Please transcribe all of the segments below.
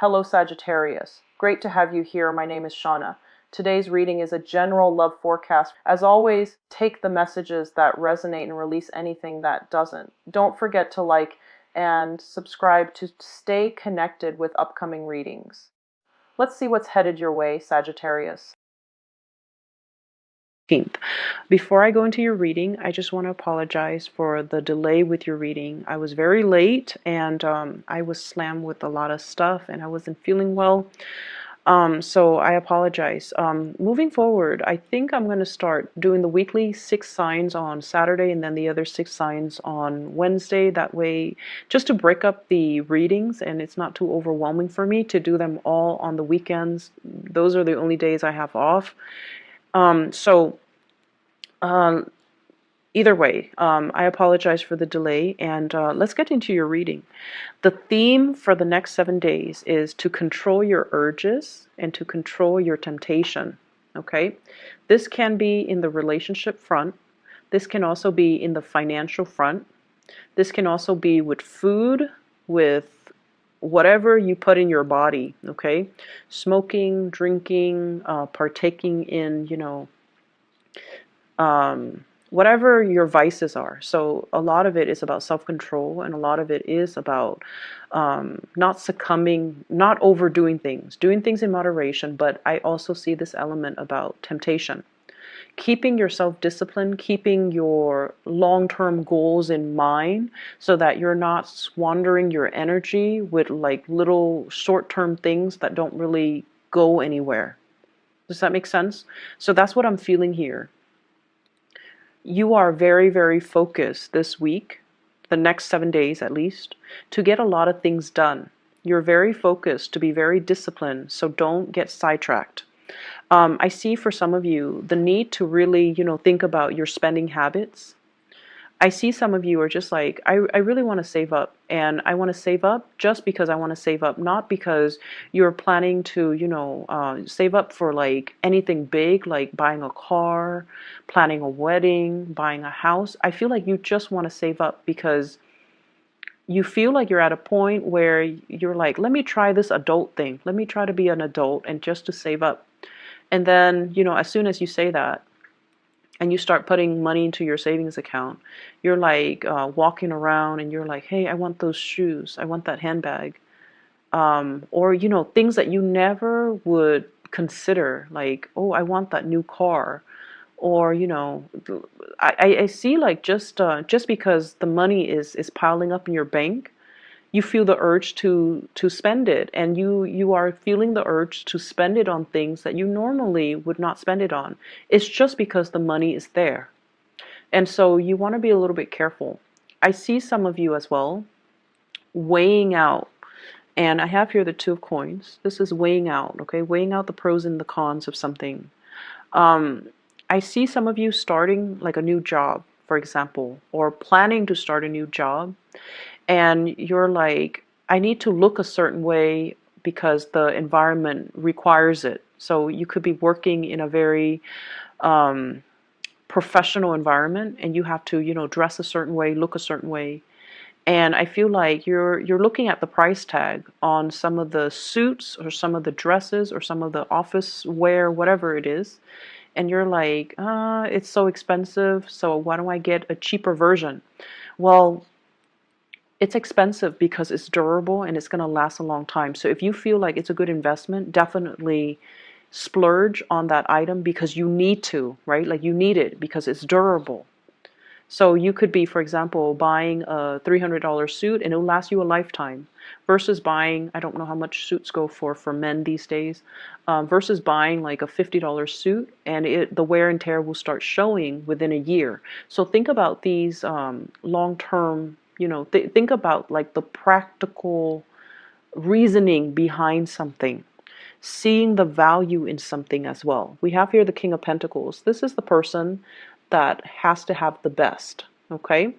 Hello Sagittarius. Great to have you here. My name is Shauna. Today's reading is a general love forecast. As always, take the messages that resonate and release anything that doesn't. Don't forget to like and subscribe to stay connected with upcoming readings. Let's see what's headed your way, Sagittarius. Before I go into your reading, I just want to apologize for the delay with your reading. I was very late and I was slammed with a lot of stuff and I wasn't feeling well. So I apologize. Moving forward, I think I'm going to start doing the weekly 6 signs on Saturday and then the other 6 signs on Wednesday. That way, just to break up the readings and it's not too overwhelming for me to do them all on the weekends. Those are the only days I have off. Either way, I apologize for the delay, and let's get into your reading. The theme for the next 7 days is to control your urges and to control your temptation. Okay? This can be in the relationship front. This can also be in the financial front. This can also be with food, with whatever you put in your body. Okay? Smoking, drinking, partaking in, whatever your vices are. So a lot of it is about self-control, and a lot of it is about not succumbing, not overdoing things, doing things in moderation. But I also see this element about temptation. Keeping yourself disciplined, keeping your long-term goals in mind so that you're not squandering your energy with like little short-term things that don't really go anywhere. Does that make sense? So that's what I'm feeling here. You are very, very focused this week, the next 7 days at least, to get a lot of things done. You're very focused to be very disciplined, so don't get sidetracked. I see for some of you the need to really, think about your spending habits. I see some of you are just like, I really want to save up, and I want to save up just because I want to save up, not because you're planning to, save up for like anything big, like buying a car, planning a wedding, buying a house. I feel like you just want to save up because you feel like you're at a point where you're like, let me try this adult thing. Let me try to be an adult and just to save up. And then, as soon as you say that, and you start putting money into your savings account, you're like walking around and you're like, hey, I want those shoes, I want that handbag, or things that you never would consider, like, oh, I want that new car, or I see like just because the money is piling up in your bank, you feel the urge to spend it, and you are feeling the urge to spend it on things that you normally would not spend it on. It's just because the money is there. And so you want to be a little bit careful. I see some of you as well weighing out, and I have here the 2 of coins. This is weighing out, okay? Weighing out the pros and the cons of something. I see some of you starting like a new job, for example, or planning to start a new job. And you're like, I need to look a certain way because the environment requires it. So you could be working in a very professional environment, and you have to, dress a certain way, look a certain way. And I feel like you're looking at the price tag on some of the suits or some of the dresses or some of the office wear, whatever it is. And you're like, it's so expensive, so why don't I get a cheaper version? Well, it's expensive because it's durable and it's going to last a long time. So if you feel like it's a good investment, definitely splurge on that item because you need to, right? Like you need it because it's durable. So you could be, for example, buying a $300 suit and it'll last you a lifetime versus buying, I don't know how much suits go for men these days, versus buying like a $50 suit, and the wear and tear will start showing within a year. So think about these long-term, think about like the practical reasoning behind something, seeing the value in something as well. We have here the King of Pentacles. This is the person that has to have the best, okay?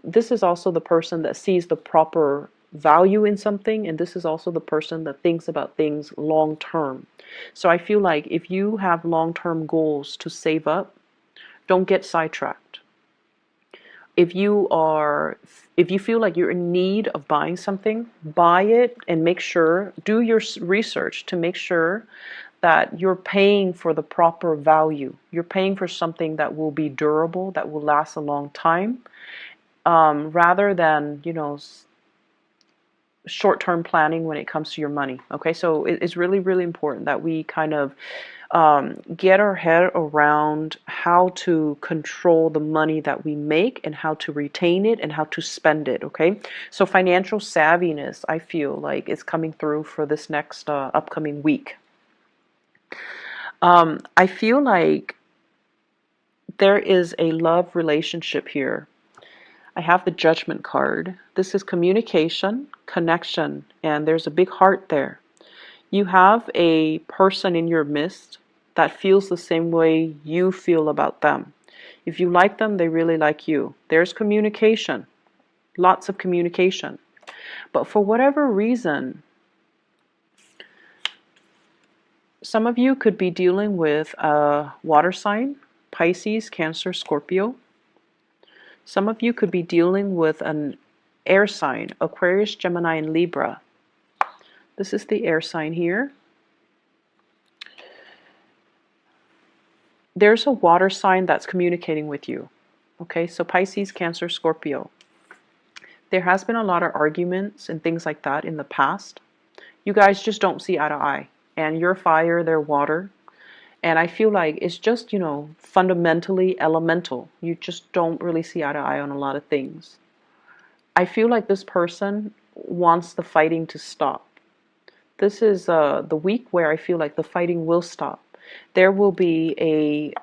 This is also the person that sees the proper value in something, and this is also the person that thinks about things long term. So I feel like if you have long-term goals to save up, don't get sidetracked. If you are, if you feel like you're in need of buying something, buy it and make sure, do your research to make sure that you're paying for the proper value. You're paying for something that will be durable, that will last a long time, rather than, you know, short-term planning when it comes to your money. Okay, so it's really, really important that we kind of get our head around how to control the money that we make and how to retain it and how to spend it. Okay, so financial savviness, I feel like, is coming through for this next upcoming week. I feel like there is a love relationship here. I have the Judgment card. This is communication, connection, and there's a big heart there. You have a person in your midst that feels the same way you feel about them. If you like them, they really like you. There's communication, lots of communication. But for whatever reason, some of you could be dealing with a water sign, Pisces, Cancer, Scorpio. Some of you could be dealing with an air sign, Aquarius, Gemini, and Libra. This is the air sign here. There's a water sign that's communicating with you. Okay, so Pisces, Cancer, Scorpio. There has been a lot of arguments and things like that in the past. You guys just don't see eye to eye. And you're fire, they're water. And I feel like it's just, you know, fundamentally elemental. You just don't really see eye to eye on a lot of things. I feel like this person wants the fighting to stop. This is the week where I feel like the fighting will stop. There will be a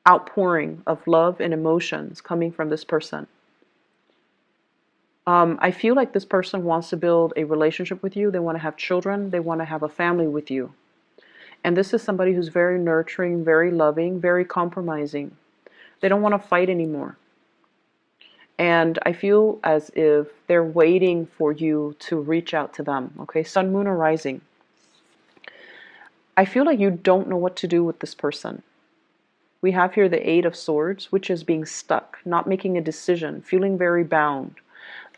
outpouring of love and emotions coming from this person. I feel like this person wants to build a relationship with you. They want to have children. They want to have a family with you. And this is somebody who's very nurturing, very loving, very compromising. They don't want to fight anymore. And I feel as if they're waiting for you to reach out to them. Okay, Sun, Moon, or Rising. I feel like you don't know what to do with this person. We have here the Eight of Swords, which is being stuck, not making a decision, feeling very bound.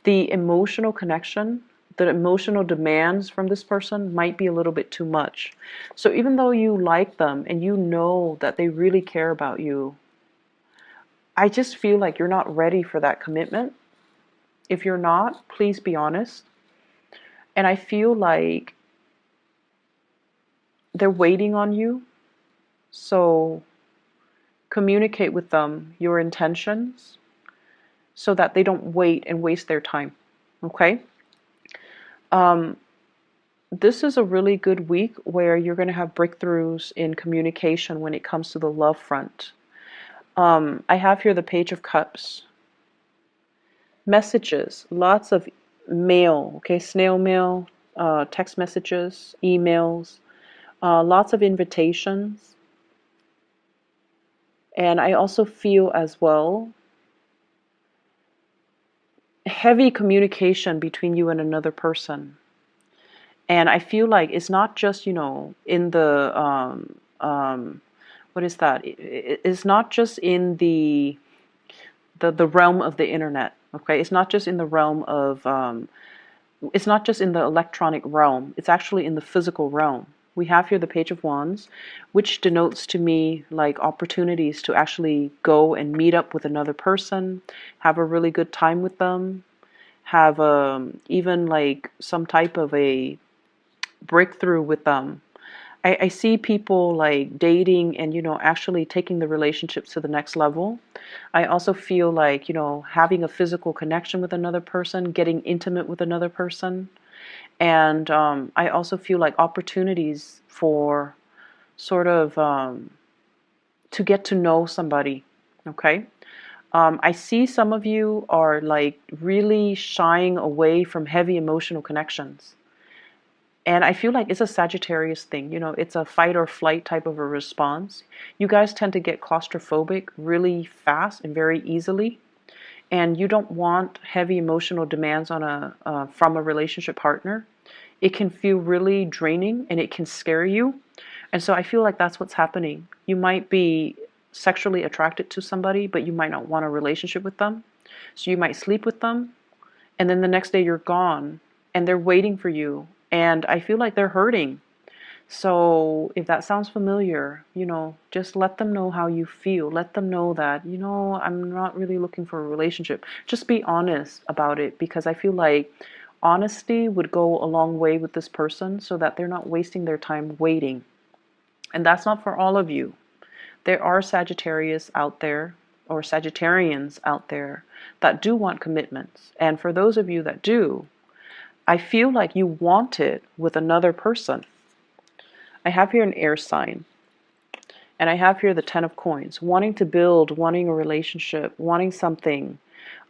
The emotional connection, the emotional demands from this person might be a little bit too much. So even though you like them and you know that they really care about you, I just feel like you're not ready for that commitment. If you're not, please be honest. And I feel like they're waiting on you. So communicate with them your intentions so that they don't wait and waste their time. Okay? This is a really good week where you're going to have breakthroughs in communication when it comes to the love front. I have here the Page of Cups. Messages, lots of mail, okay, snail mail, text messages, emails, lots of invitations. And I also feel as well heavy communication between you and another person. And I feel like it's not just, you know, in the, what is that? It's not just in the realm of the internet, okay? It's not just in the realm of, it's not just in the electronic realm. It's actually in the physical realm. We have here the Page of Wands, which denotes to me like opportunities to actually go and meet up with another person, have a really good time with them, have even like some type of a breakthrough with them. I see people like dating and, you know, actually taking the relationships to the next level. I also feel like, you know, having a physical connection with another person, getting intimate with another person. And I also feel like opportunities for sort of to get to know somebody. Okay. I see some of you are like really shying away from heavy emotional connections. And I feel like it's a Sagittarius thing, you know, it's a fight or flight type of a response. You guys tend to get claustrophobic really fast and very easily. And you don't want heavy emotional demands on from a relationship partner. It can feel really draining and it can scare you. And so I feel like that's what's happening. You might be sexually attracted to somebody, but you might not want a relationship with them. So you might sleep with them, and then the next day you're gone, and they're waiting for you. And I feel like they're hurting. So if that sounds familiar, just let them know how you feel. Let them know that, I'm not really looking for a relationship. Just be honest about it, because I feel like honesty would go a long way with this person so that they're not wasting their time waiting. And that's not for all of you. There are Sagittarius out there, or Sagittarians out there, that do want commitments. And for those of you that do, I feel like you want it with another person. I have here an air sign, and I have here the 10 of coins, wanting to build, wanting a relationship, wanting something.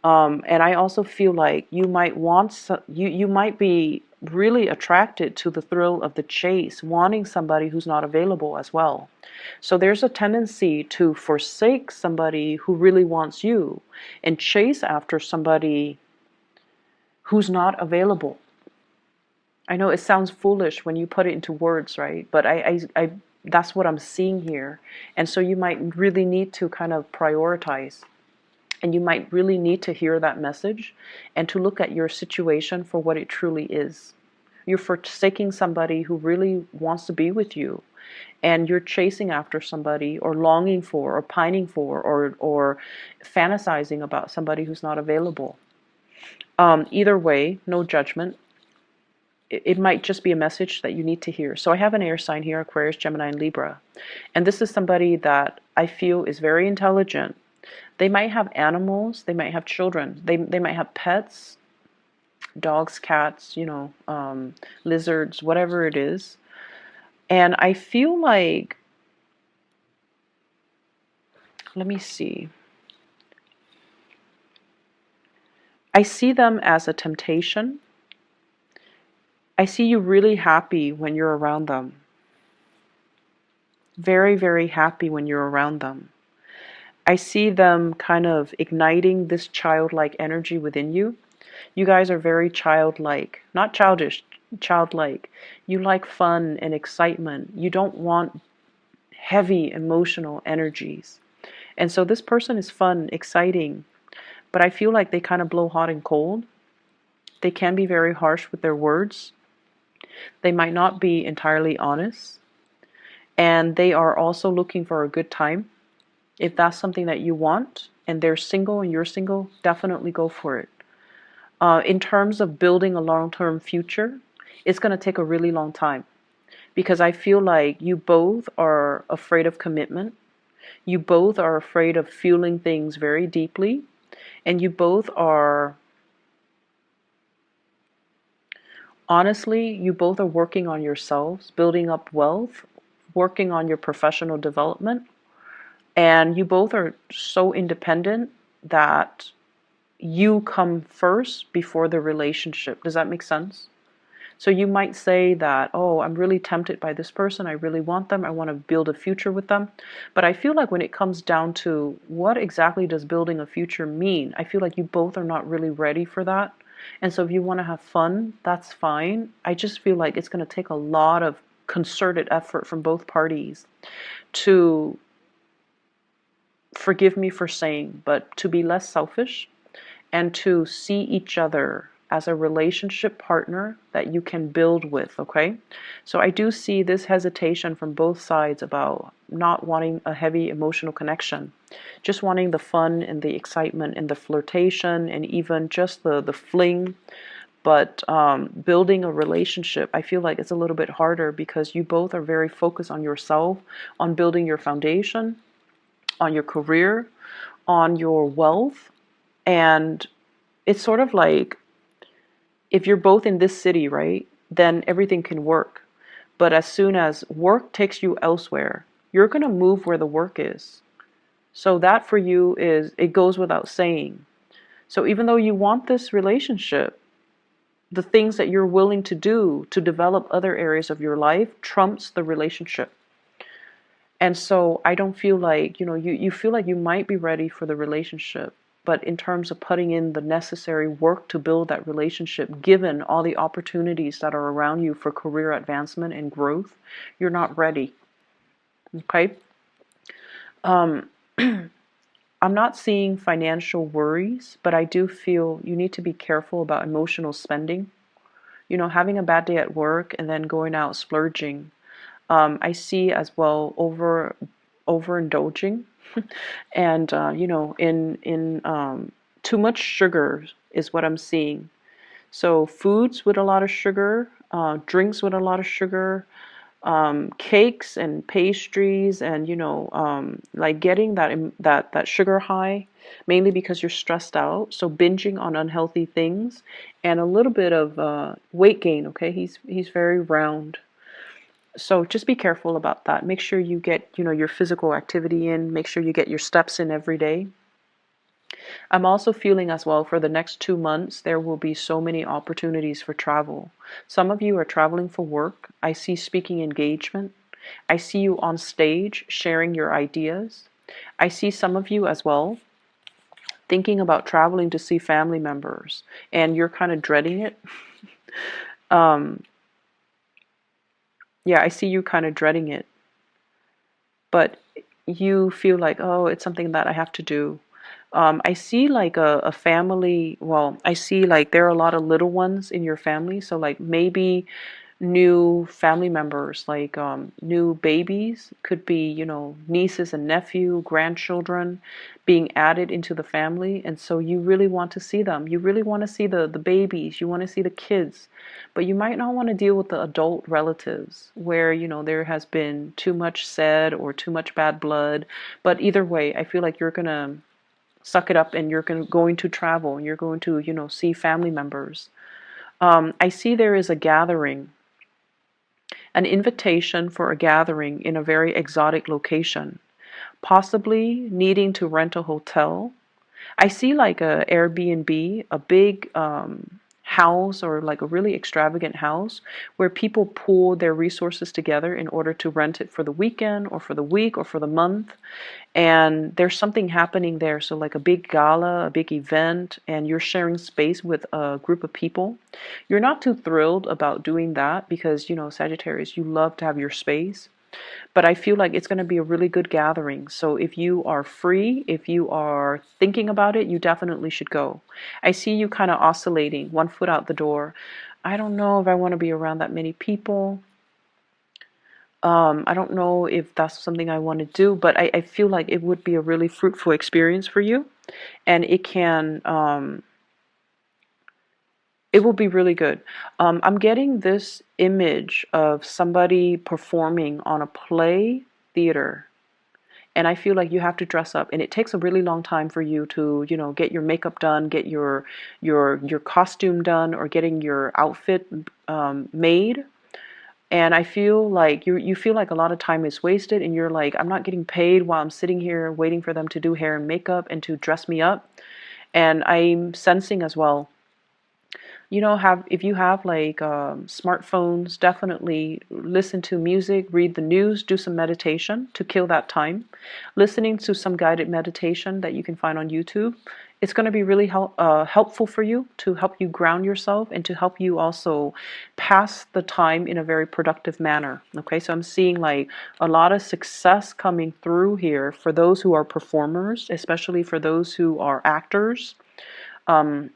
And I also feel like you might you might be really attracted to the thrill of the chase, wanting somebody who's not available as well. So there's a tendency to forsake somebody who really wants you and chase after somebody who's not available. I know it sounds foolish when you put it into words, right? But I that's what I'm seeing here. And so you might really need to kind of prioritize. And you might really need to hear that message and to look at your situation for what it truly is. You're forsaking somebody who really wants to be with you, and you're chasing after somebody, or longing for, or pining for, or fantasizing about somebody who's not available. Either way, no judgment. It might just be a message that you need to hear. So I have an air sign here, Aquarius, Gemini, and Libra. And this is somebody that I feel is very intelligent. They might have animals, they might have children, they might have pets, dogs, cats, lizards, whatever it is. And I feel like, let me see. I see them as a temptation. I see you really happy when you're around them. Very, very happy when you're around them. I see them kind of igniting this childlike energy within you. You guys are very childlike, not childish, childlike. You like fun and excitement. You don't want heavy emotional energies. And so this person is fun, exciting, but I feel like they kind of blow hot and cold. They can be very harsh with their words. They might not be entirely honest. And they are also looking for a good time. If that's something that you want, and they're single and you're single, definitely go for it. In terms of building a long-term future, it's going to take a really long time, because I feel like you both are afraid of commitment. You both are afraid of feeling things very deeply, and you both are, honestly, you both are working on yourselves, building up wealth, working on your professional development, and you both are so independent that you come first before the relationship. Does that make sense? So you might say that, oh, I'm really tempted by this person. I really want them. I want to build a future with them. But I feel like when it comes down to what exactly does building a future mean, I feel like you both are not really ready for that. And so if you want to have fun, that's fine. I just feel like it's going to take a lot of concerted effort from both parties to, forgive me for saying, but to be less selfish and to see each other as a relationship partner that you can build with, okay? So I do see this hesitation from both sides about not wanting a heavy emotional connection, just wanting the fun and the excitement and the flirtation and even just the fling. But building a relationship, I feel like it's a little bit harder, because you both are very focused on yourself, on building your foundation, on your career, on your wealth. And it's sort of like, if you're both in this city, right, then everything can work. But as soon as work takes you elsewhere, you're going to move where the work is. So that for you is, it goes without saying. So even though you want this relationship, the things that you're willing to do to develop other areas of your life trumps the relationship. And so I don't feel like, you feel like you might be ready for the relationship, but in terms of putting in the necessary work to build that relationship, given all the opportunities that are around you for career advancement and growth, you're not ready. Okay? I'm not seeing financial worries, but I do feel you need to be careful about emotional spending. Having a bad day at work and then going out splurging. I see as well overindulging, and in too much sugar is what I'm seeing. So foods with a lot of sugar, drinks with a lot of sugar, cakes and pastries, and like getting that sugar high, mainly because you're stressed out. So binging on unhealthy things, and a little bit of weight gain. Okay, he's very round. So just be careful about that. Make sure you get your physical activity in. Make sure you get your steps in every day. I'm also feeling as well for the next 2 months, there will be so many opportunities for travel. Some of you are traveling for work. I see speaking engagement. I see you on stage sharing your ideas. I see some of you as well thinking about traveling to see family members, and you're kind of dreading it. Um, yeah, I see you kind of dreading it, but you feel like, oh, it's something that I have to do. I see like a family, well, I see like there are a lot of little ones in your family. So like maybe new family members, like new babies, could be, nieces and nephew, grandchildren being added into the family. And so you really want to see them. You really want to see the babies. You want to see the kids. But you might not want to deal with the adult relatives where, there has been too much said or too much bad blood. But either way, I feel like you're going to suck it up, and you're going to travel, and you're going to, see family members. I see there is a gathering, an invitation for a gathering in a very exotic location, possibly needing to rent a hotel. I see like a Airbnb, a big house, or like a really extravagant house where people pool their resources together in order to rent it for the weekend or for the week or for the month. And there's something happening there. So like a big gala, a big event, and you're sharing space with a group of people. You're not too thrilled about doing that because, Sagittarius, you love to have your space. But I feel like it's going to be a really good gathering. So if you are free, if you are thinking about it, you definitely should go. I see you kind of oscillating, one foot out the door. I don't know if I want to be around that many people. I don't know if that's something I want to do, but I feel like it would be a really fruitful experience for you, and it will be really good. I'm getting this image of somebody performing on a play theater, and I feel like you have to dress up, and it takes a really long time for you to, get your makeup done, get your costume done, or getting your outfit made. And I feel like you feel like a lot of time is wasted, and you're like, I'm not getting paid while I'm sitting here waiting for them to do hair and makeup and to dress me up. And I'm sensing as well, have if you have like smartphones, definitely listen to music, read the news, do some meditation to kill that time. Listening to some guided meditation that you can find on YouTube, it's going to be really helpful for you, to help you ground yourself and to help you also pass the time in a very productive manner. Okay, so I'm seeing like a lot of success coming through here for those who are performers, especially for those who are actors. Um,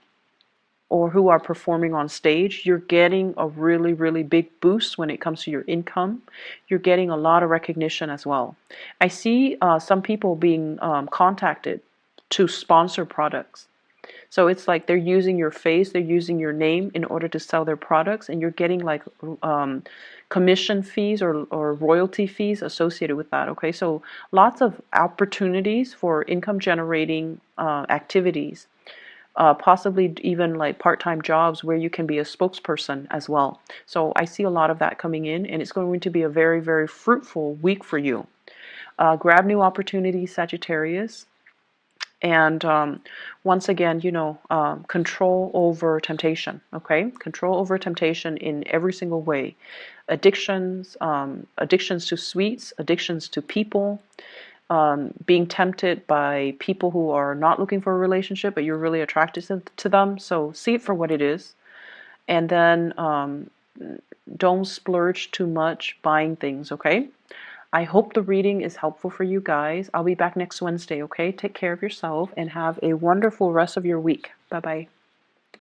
or who are performing on stage. You're getting a really, really big boost when it comes to your income. You're getting a lot of recognition as well. I see some people being contacted to sponsor products. So it's like they're using your face, they're using your name in order to sell their products, and you're getting like commission fees or royalty fees associated with that. Okay, so lots of opportunities for income generating activities, possibly even like part-time jobs where you can be a spokesperson as well. So I see a lot of that coming in, and it's going to be a very, very fruitful week for you. Grab new opportunities, Sagittarius. And once again, control over temptation, okay? Control over temptation in every single way. Addictions to sweets, addictions to people, being tempted by people who are not looking for a relationship, but you're really attracted to them. So see it for what it is. And then don't splurge too much buying things, okay? I hope the reading is helpful for you guys. I'll be back next Wednesday, okay? Take care of yourself and have a wonderful rest of your week. Bye-bye.